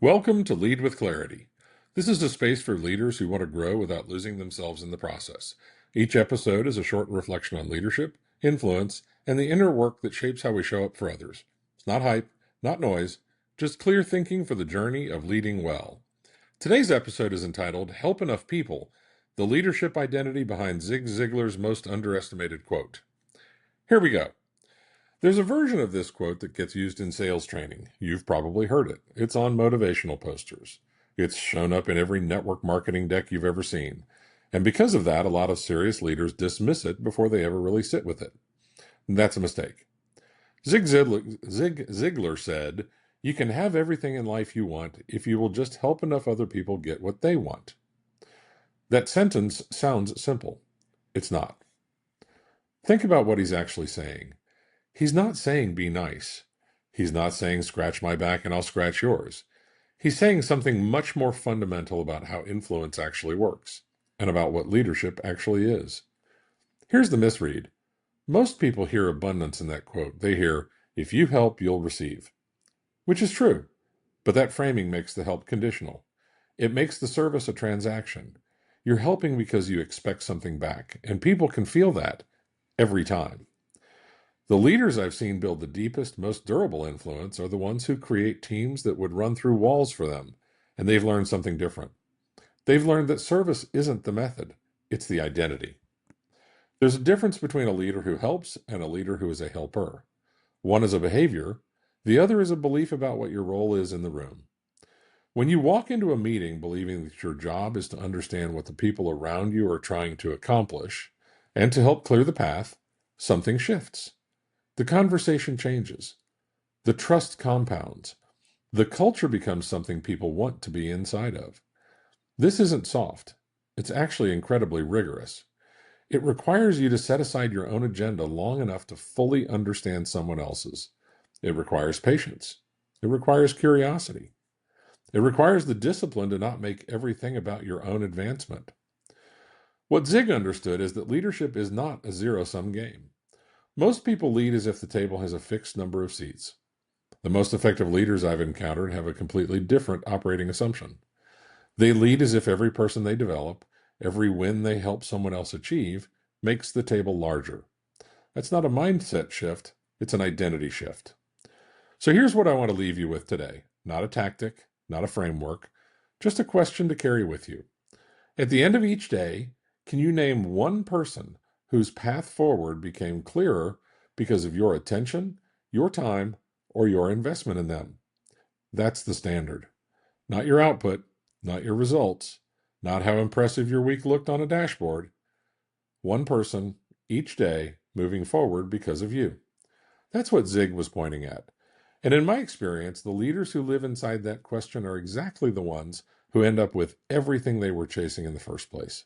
Welcome to Lead with Clarity. This is a space for leaders who want to grow without losing themselves in the process. Each episode is a short reflection on leadership, influence, and the inner work that shapes how we show up for others. It's not hype, not noise, just clear thinking for the journey of leading well. Today's episode is entitled Help Enough People, the leadership identity behind Zig Ziglar's most underestimated quote. Here we go. There's a version of this quote that gets used in sales training. You've probably heard it. It's on motivational posters. It's shown up in every network marketing deck you've ever seen. And because of that, a lot of serious leaders dismiss it before they ever really sit with it. And that's a mistake. Zig Ziglar said, "You can have everything in life you want if you will just help enough other people get what they want." That sentence sounds simple. It's not. Think about what he's actually saying. He's not saying be nice. He's not saying scratch my back and I'll scratch yours. He's saying something much more fundamental about how influence actually works and about what leadership actually is. Here's the misread. Most people hear abundance in that quote. They hear, if you help, you'll receive. Which is true, but that framing makes the help conditional. It makes the service a transaction. You're helping because you expect something back, and people can feel that every time. The leaders I've seen build the deepest, most durable influence are the ones who create teams that would run through walls for them, and they've learned something different. They've learned that service isn't the method, it's the identity. There's a difference between a leader who helps and a leader who is a helper. One is a behavior, the other is a belief about what your role is in the room. When you walk into a meeting believing that your job is to understand what the people around you are trying to accomplish and to help clear the path, something shifts. The conversation changes. The trust compounds. The culture becomes something people want to be inside of. This isn't soft. It's actually incredibly rigorous. It requires you to set aside your own agenda long enough to fully understand someone else's. It requires patience. It requires curiosity. It requires the discipline to not make everything about your own advancement. What Zig understood is that leadership is not a zero-sum game. Most people lead as if the table has a fixed number of seats. The most effective leaders I've encountered have a completely different operating assumption. They lead as if every person they develop, every win they help someone else achieve, makes the table larger. That's not a mindset shift, it's an identity shift. So here's what I want to leave you with today. Not a tactic, not a framework, just a question to carry with you. At the end of each day, can you name one person whose path forward became clearer because of your attention, your time, or your investment in them? That's the standard. Not your output, not your results, not how impressive your week looked on a dashboard. One person, each day, moving forward because of you. That's what Zig was pointing at. And in my experience, the leaders who live inside that question are exactly the ones who end up with everything they were chasing in the first place.